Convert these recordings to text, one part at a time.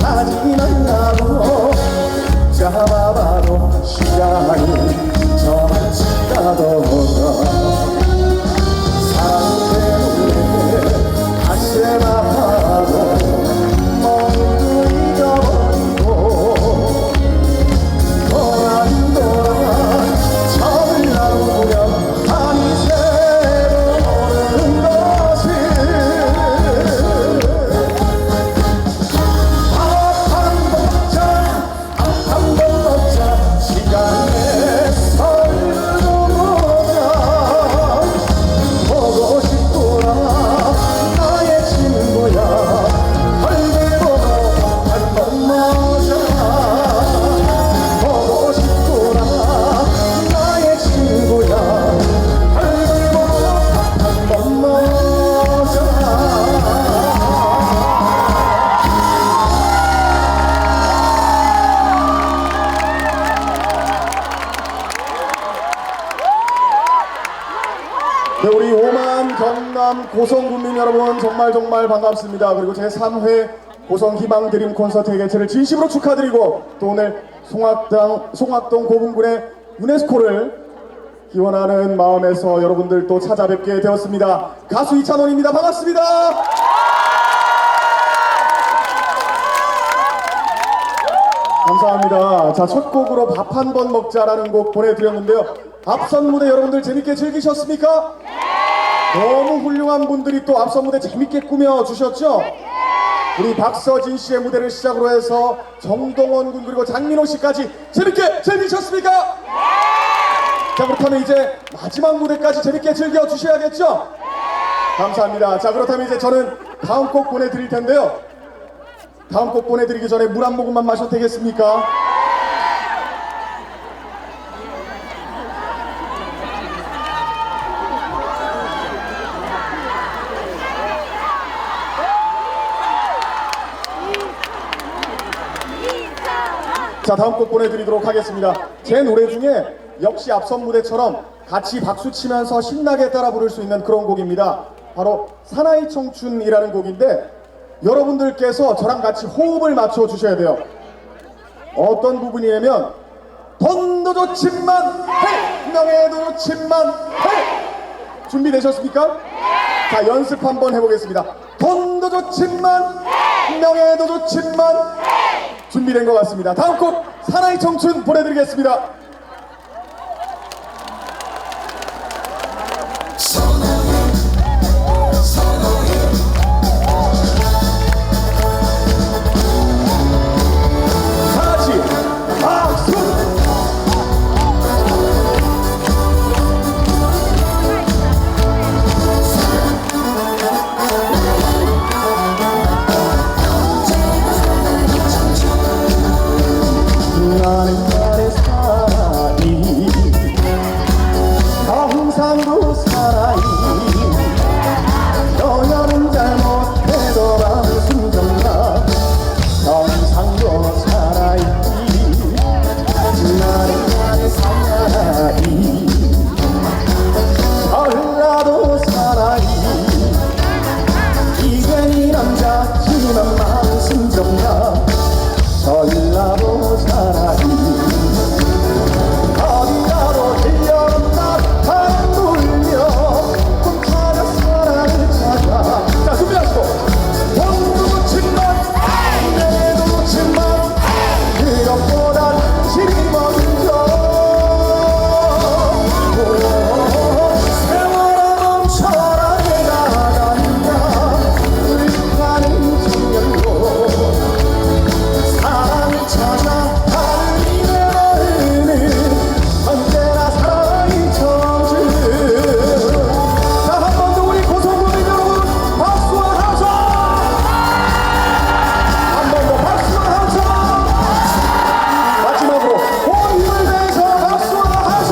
하지만 나도 잡아봐도 시간이 저만치 가더라. 사랑 때문에 가슴 아파도 모두 잊어버리고 돌아 처음을 나누면 밤이 새로운 것을 밥 한 번 먹자 시간에 설도 보자 보고 싶구나 나의 친구야 얼굴 보고 한 번 먹자 보고 싶구나 나의 친구야 얼굴 보고 한 번 먹자. 네, 우리 오만 경남 고성 군민 여러분 정말 반갑습니다. 그리고 제3회 고성 희망 드림 콘서트의 개최를 진심으로 축하드리고 또 오늘 송악동 고분군의 유네스코를 기원하는 마음에서 여러분들 또 찾아뵙게 되었습니다. 가수 이찬원입니다. 반갑습니다. 감사합니다. 자, 첫 곡으로 밥 한 번 먹자라는 곡 보내드렸는데요. 앞선 무대 여러분들 재밌게 즐기셨습니까? 너무 훌륭한 분들이 또 앞선 무대 재밌게 꾸며주셨죠? 우리 박서진 씨의 무대를 시작으로 해서 정동원 군 그리고 장민호 씨까지 재밌게 즐기셨습니까? 자, 그렇다면 이제 마지막 무대까지 재밌게 즐겨주셔야겠죠? 감사합니다. 자, 그렇다면 이제 저는 다음 곡 보내드릴 텐데요. 다음 곡 보내드리기 전에 물 한 모금만 마셔도 되겠습니까? 자, 다음 곡 보내드리도록 하겠습니다. 제 노래 중에 역시 앞선 무대처럼 같이 박수 치면서 신나게 따라 부를 수 있는 그런 곡입니다. 바로 사나이 청춘이라는 곡인데 여러분들께서 저랑 같이 호흡을 맞춰 주셔야 돼요. 어떤 부분이냐면 돈도 좋지만 헤이! 명예도 좋지만 헤이! 준비되셨습니까? 자, 연습 한번 해보겠습니다. 돈도 좋지만 명예도 좋지만 준비된 것 같습니다. 다음 곡 사나이 청춘 보내드리겠습니다. 다같이 박수! 나는 나의 사나이 경상도 사나이 너야는 잘못해도 순정나 경상도 사나이 나는 나의 사나이 전라도 사나이 이젠 이 남자지만 마음 순정나 전라도 사나이 어디가로 들려온다 바람 불며 꿈 찾아 사랑을 찾아. 자, 준비하시고 돈도 좋지만 명예도 좋지만 그것보단 힘이 먼저 세월아 멈춰라 내가 간다 불가는 청년도 사랑을 찾아 달리는 언제나 사랑이 청춘. 자, 한 번 더 우리 고성군민 여러분 박수와 함성! 한 번 더 박수와 함성! 마지막으로 온 힘을 내서 박수와 함성!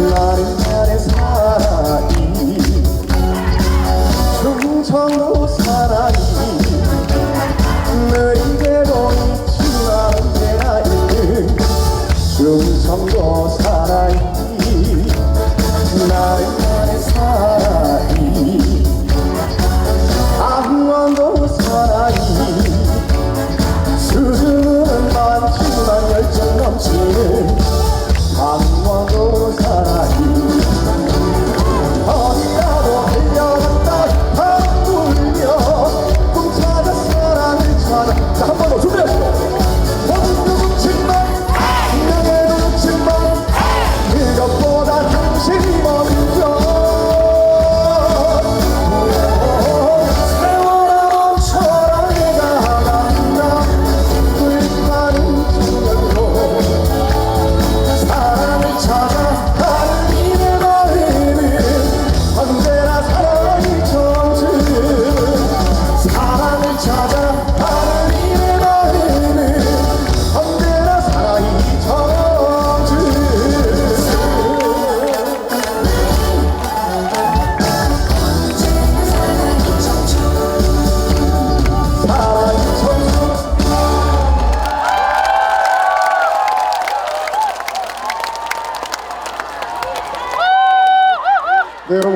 나는 나의 사나이 충청도 사나이 느리게도 있지만 언제나 1등 충청도 사나이 나는 나의 사나이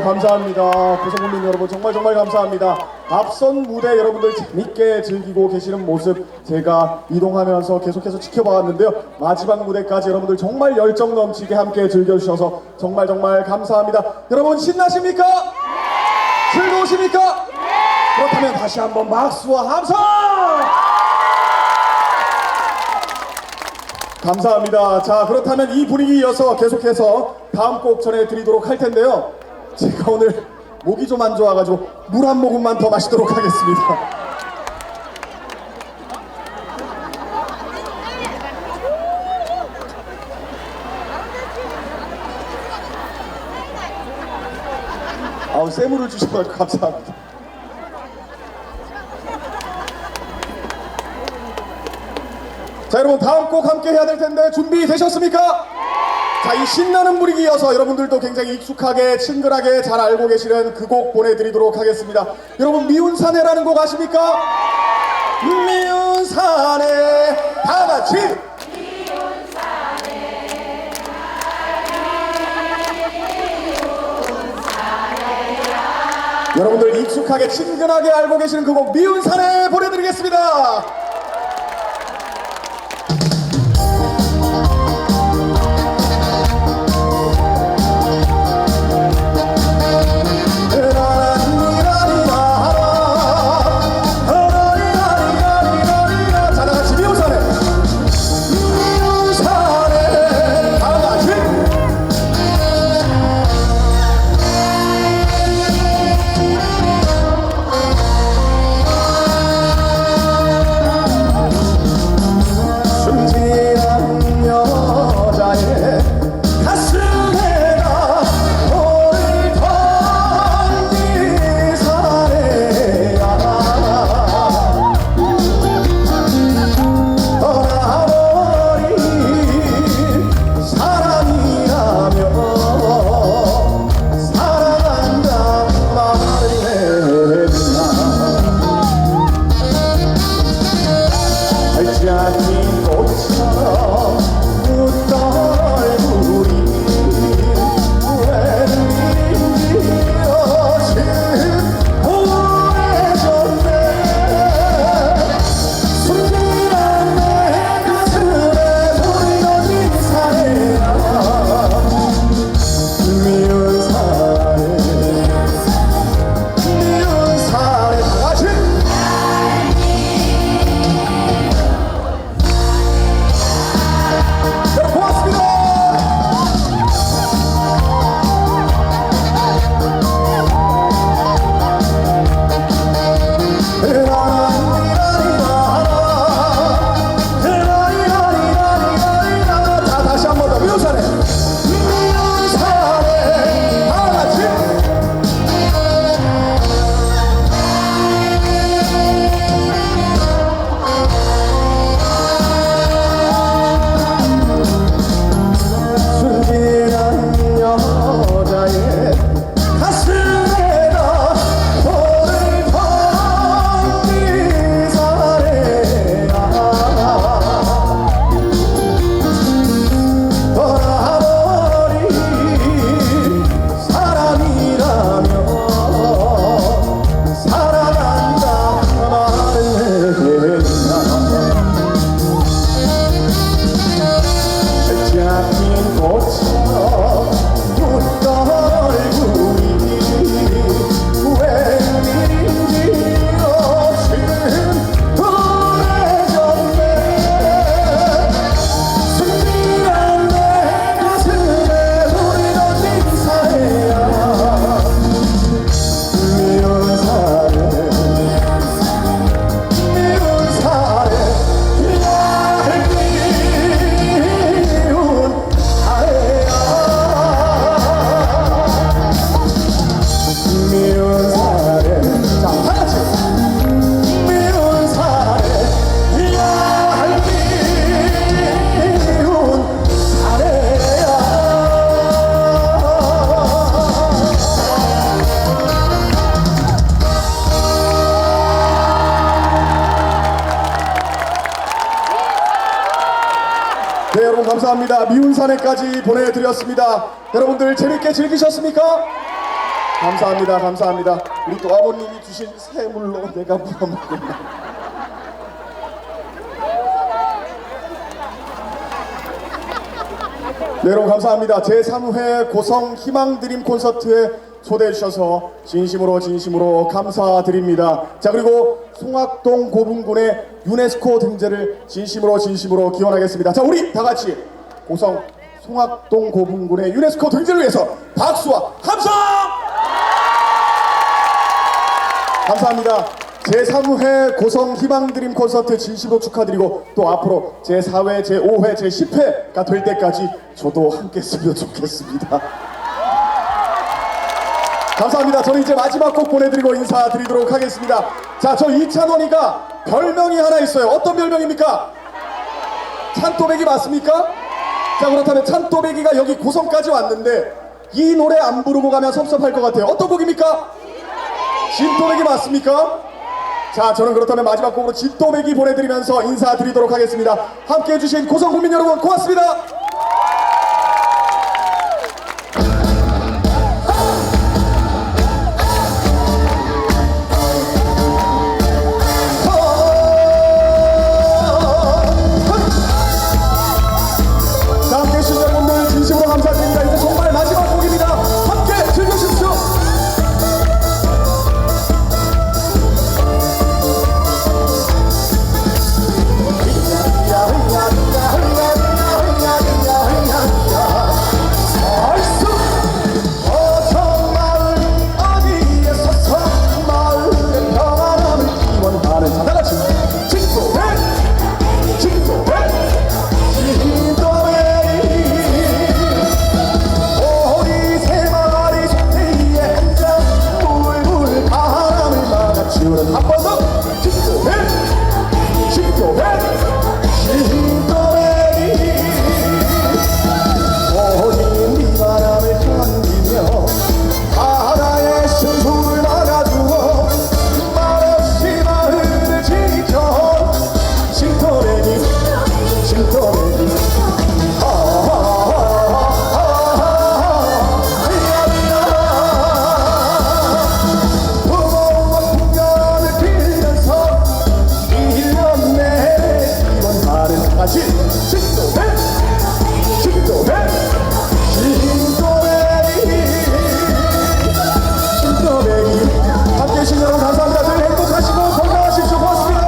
감사합니다. 구성국민 여러분 정말 감사합니다. 앞선 무대 여러분들 재밌게 즐기고 계시는 모습 제가 이동하면서 계속해서 지켜봐왔는데요. 마지막 무대까지 여러분들 정말 열정 넘치게 함께 즐겨주셔서 정말 감사합니다. 여러분 신나십니까? 즐거우십니까? 그렇다면 다시 한번 박수와 함성! 감사합니다. 자, 그렇다면 이 분위기 이어서 계속해서 다음 곡 전해드리도록 할 텐데요. 제가 오늘 목이 좀 안 좋아가지고 물 한 모금만 더 마시도록 하겠습니다. 아우, 쇠물을 주셔가지고 감사합니다. 자, 여러분 다음 곡 함께 해야 될 텐데 준비되셨습니까? 자, 이 신나는 분위기 이어서 여러분들도 굉장히 익숙하게 친근하게 잘 알고 계시는 그 곡 보내드리도록 하겠습니다. 여러분 미운 사내라는 곡 아십니까? 미운 사내 다 같이 여러분들 익숙하게 친근하게 알고 계시는 그 곡 미운 사내 보내드리겠습니다. 네, 여러분 감사합니다. 미운 사내까지 보내드렸습니다. 여러분들 재밌게 즐기셨습니까? 감사합니다. 감사합니다. 우리 또 아버님이 주신 새물로 내가 물어먹겠나. 네, 여러분 감사합니다. 제3회 고성 희망드림 콘서트에 초대해 주셔서 진심으로 감사드립니다. 자, 그리고 송악동 고분군의 유네스코 등재를 진심으로 기원하겠습니다. 자, 우리 다 같이 고성 송악동 고분군의 유네스코 등재를 위해서 박수와 함성! 감사합니다. 제3회 고성 희망드림 콘서트 진심으로 축하드리고 또 앞으로 제4회, 제5회, 제10회가 될 때까지 저도 함께 했으면 좋겠습니다. 감사합니다. 저는 이제 마지막 곡 보내드리고 인사드리도록 하겠습니다. 자, 저 이찬원이가 별명이 하나 있어요. 어떤 별명입니까? 찬또배기 맞습니까? 자, 그렇다면 찬또배기가 여기 고성까지 왔는데 이 노래 안 부르고 가면 섭섭할 것 같아요. 어떤 곡입니까? 진또배기 맞습니까? 자, 저는 그렇다면 마지막 곡으로 진또배기 보내드리면서 인사드리도록 하겠습니다. 함께해 주신 고성 국민 여러분 고맙습니다. 자, 함께해 주신 여러분들 진심으로 감사드립니다. 이제 정말 마지막 곡입니다. 함께 즐겨주십시오. 함께 해주신 여러분 감사합니다. 늘 행복하시고 건강하십시오. 고맙습니다.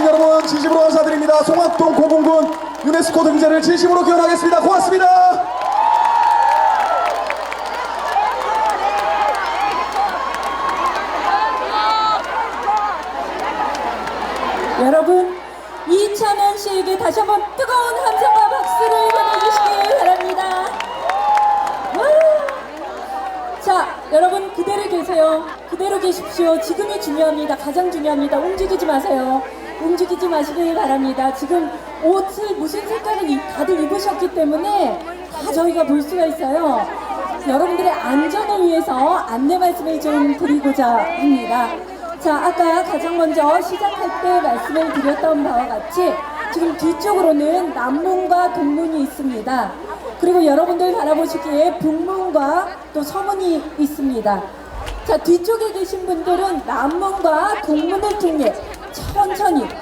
여러분 진심으로 감사드립니다. 송악동 고분군 유네스코 등재를 진심으로 기원하겠습니다. 고맙습니다. 여러분, 이찬원 씨에게 다시 한번 뜨거운 함성과 박수를 보내주시길 바랍니다. 자, 여러분 그대로 계세요. 그대로 계십시오. 지금이 중요합니다. 가장 중요합니다. 움직이지 마세요. 움직이지 마시길 바랍니다. 지금 옷을 무슨 색깔을 다들 입으셨기 때문에 다 저희가 볼 수가 있어요. 여러분들의 안전을 위해서 안내 말씀을 좀 드리고자 합니다. 자, 아까 가장 먼저 시작할 때 말씀을 드렸던 바와 같이 지금 뒤쪽으로는 남문과 동문이 있습니다. 그리고 여러분들 바라보시기에 북문과 또 서문이 있습니다. 자, 뒤쪽에 계신 분들은 남문과 동문을 통해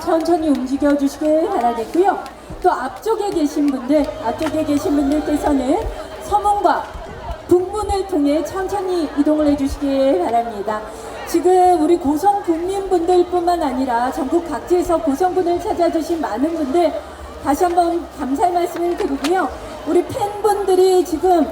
천천히 움직여 주시길 바라겠고요. 또 앞쪽에 계신 분들께서는 서문과 북문을 통해 천천히 이동을 해주시길 바랍니다. 지금 우리 고성 국민분들뿐만 아니라 전국 각지에서 고성군을 찾아주신 많은 분들 다시 한번 감사의 말씀을 드리고요. 우리 팬분들이 지금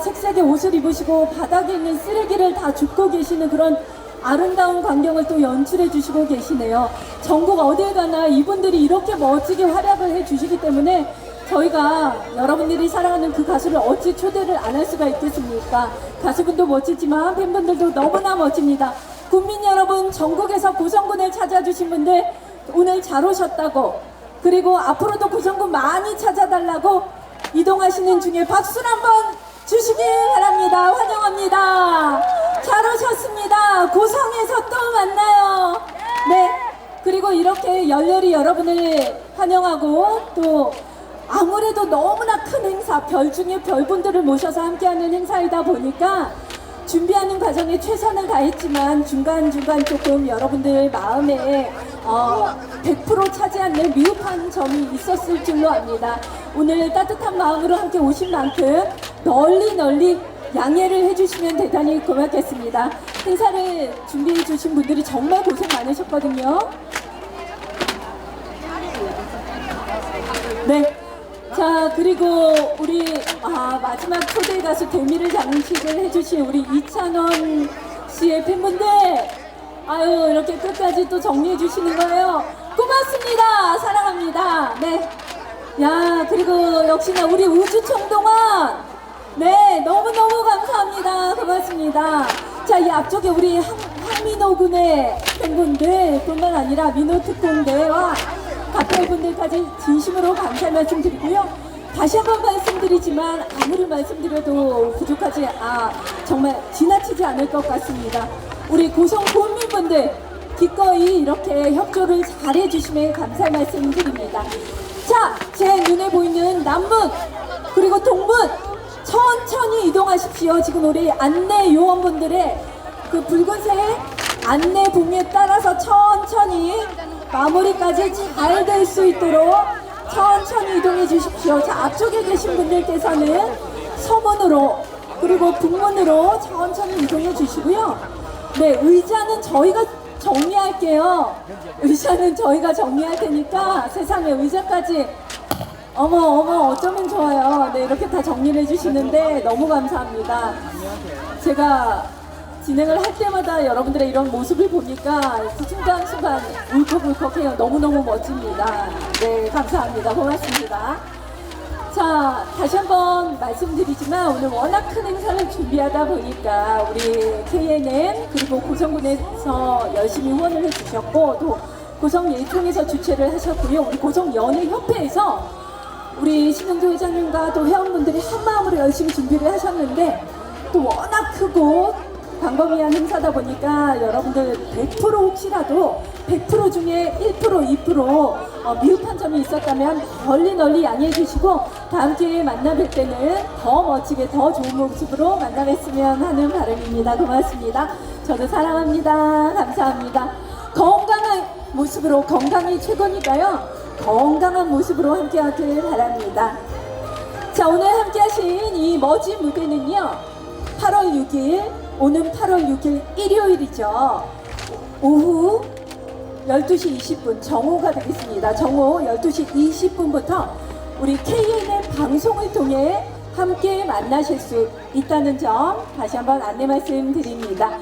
색색의 옷을 입으시고 바닥에 있는 쓰레기를 다 줍고 계시는 그런 아름다운 광경을 또 연출해 주시고 계시네요. 전국 어딜 가나 이분들이 이렇게 멋지게 활약을 해 주시기 때문에 저희가 여러분들이 사랑하는 그 가수를 어찌 초대를 안 할 수가 있겠습니까? 가수분도 멋지지만 팬분들도 너무나 멋집니다. 국민 여러분, 전국에서 고성군을 찾아주신 분들 오늘 잘 오셨다고, 그리고 앞으로도 고성군 많이 찾아달라고 이동하시는 중에 박수를 한번 주시길 바랍니다. 환영합니다. 잘 오셨습니다. 고성에서 또 만나요. 네, 그리고 이렇게 열렬히 여러분을 환영하고, 또 아무래도 너무나 큰 행사, 별 중에 별분들을 모셔서 함께하는 행사이다 보니까 준비하는 과정에 최선을 다했지만 중간중간 조금 여러분들 마음에 100% 차지 않는 미흡한 점이 있었을 줄로 압니다. 오늘 따뜻한 마음으로 함께 오신 만큼 널리 양해를 해주시면 대단히 고맙겠습니다. 행사를 준비해 주신 분들이 정말 고생 많으셨거든요. 네. 자, 그리고 우리 마지막 초대 가수 데미를 장식을 해주신 우리 이찬원 씨의 팬분들, 아유, 이렇게 끝까지 또 정리해 주시는 거예요. 고맙습니다. 사랑합니다. 네. 야, 그리고 역시나 우리 우주총동원, 네, 너무너무 감사합니다. 고맙습니다. 자, 이 앞쪽에 우리 한민호 군의 팬분들 뿐만 아니라 민호 특공대와 가까이분들까지 진심으로 감사의 말씀 드리고요. 다시 한번 말씀드리지만 아무리 말씀드려도 부족하지, 정말 지나치지 않을 것 같습니다. 우리 고성 국민분들 기꺼이 이렇게 협조를 잘 해주시면 감사의 말씀 드립니다. 자, 제 눈에 보이는 남문 그리고 동문 천천히 이동하십시오. 지금 우리 안내 요원분들의 그 붉은색 안내 봉에 따라서 천천히 마무리까지 잘 될 수 있도록 천천히 이동해 주십시오. 자, 앞쪽에 계신 분들께서는 서문으로 그리고 북문으로 천천히 이동해 주시고요. 네, 의자는 저희가 정리할게요. 의자는 저희가 정리할 테니까 세상에 의자까지 어머 어쩌면 좋아요. 네, 이렇게 다 정리를 해주시는데 너무 감사합니다. 제가 진행을 할 때마다 여러분들의 이런 모습을 보니까 순간순간 울컥울컥해요. 너무너무 멋집니다. 네, 감사합니다. 고맙습니다. 자, 다시 한번 말씀드리지만 오늘 워낙 큰 행사를 준비하다 보니까 우리 KNN 그리고 고성군에서 열심히 후원을 해주셨고, 또 고성예총에서 주최를 하셨고요. 우리 고성연예협회에서 우리 신영조 회장님과 또 회원분들이 한마음으로 열심히 준비를 하셨는데, 또 워낙 크고 광범위한 행사다 보니까 여러분들 100% 혹시라도 100% 중에 1%, 2% 미흡한 점이 있었다면 널리 양해해 주시고 다음 기회에 만나 뵐 때는 더 멋지게 더 좋은 모습으로 만나 뵀으면 하는 바람입니다. 고맙습니다. 저도 사랑합니다. 감사합니다. 건강한 모습으로, 건강이 최고니까요. 건강한 모습으로 함께 하길 바랍니다. 자, 오늘 함께 하신 이 멋진 무대는요, 8월 6일 오는 8월 6일 일요일이죠. 오후 12시 20분 정오가 되겠습니다. 정오 12시 20분부터 우리 KNN 방송을 통해 함께 만나실 수 있다는 점 다시 한번 안내 말씀드립니다.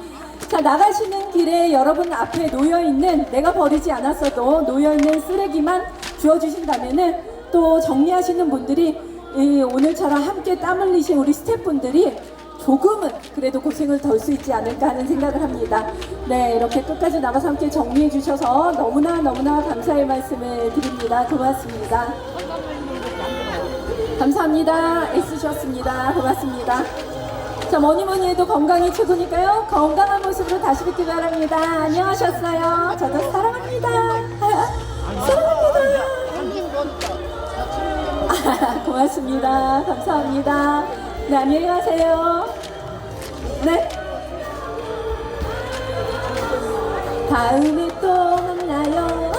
자, 나가시는 길에 여러분 앞에 놓여있는, 내가 버리지 않았어도 놓여있는 쓰레기만 주워주신다면은 또 정리하시는 분들이 오늘처럼 함께 땀 흘리신 우리 스태프분들이 조금은 그래도 고생을 덜 수 있지 않을까 하는 생각을 합니다. 네, 이렇게 끝까지 나가서 함께 정리해 주셔서 너무나 감사의 말씀을 드립니다. 고맙습니다. 감사합니다. 애쓰셨습니다. 고맙습니다. 자, 뭐니 해도 건강이 최고니까요. 건강한 모습으로 다시 뵙기 바랍니다. 안녕하셨어요. 저도 사랑합니다. 사랑합니다. 고맙습니다. 감사합니다. 네, 안녕히 가세요. 네. 다음에 또 만나요.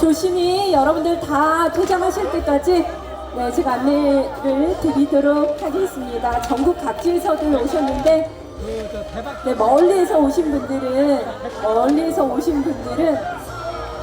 조심히 여러분들 다 퇴장하실 때까지 네, 제가 안내를 드리도록 하겠습니다. 전국 각지에서들 오셨는데, 네, 멀리에서 오신 분들은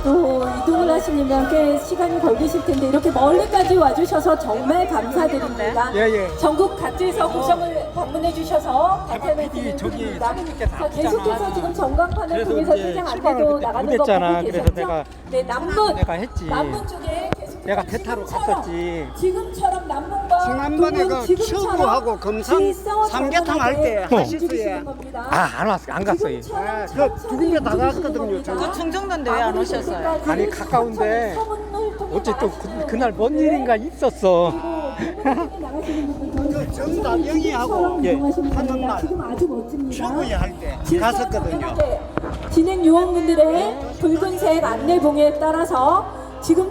또 이동을 하시려면 꽤 시간이 걸리실 텐데 이렇게 멀리까지 와주셔서 정말 감사드립니다. 예. 전국 각지에서 고성을 방문해 주셔서 답변을 PD 저기 드립니다. 사모님께서 자, 아프잖아. 계속해서 지금 전광판을 그래서 통해서 이제 퇴장 출발을 안내도 그때 나가는 거 못했잖아. 보고 그래서 계셨죠? 네, 남문 내가 했지. 남문 쪽에 계속해서 내가 대타로 갔었지. 지금처럼 남문과 지난번에 동문 그 지금처럼 추구하고 금산 질서 삼계탕 할때 정연하게 하셨어요. 움직이시는 겁니다. 안 왔어. 안 갔어요. 지금처럼 그 천천히 두 군데 나갔거든요, 움직이시는 겁니다. 저는. 충정도인데 왜 안 오셨어요? 아니, 가까운데 어째 또 그날 뭔 일인가 있었어. 그 정다영이하고 예. 하는 날 지금 아주 멋집니다. 추구에 할 때 갔었거든요. 진행 요원분들의 붉은색 안내봉에 따라서 지금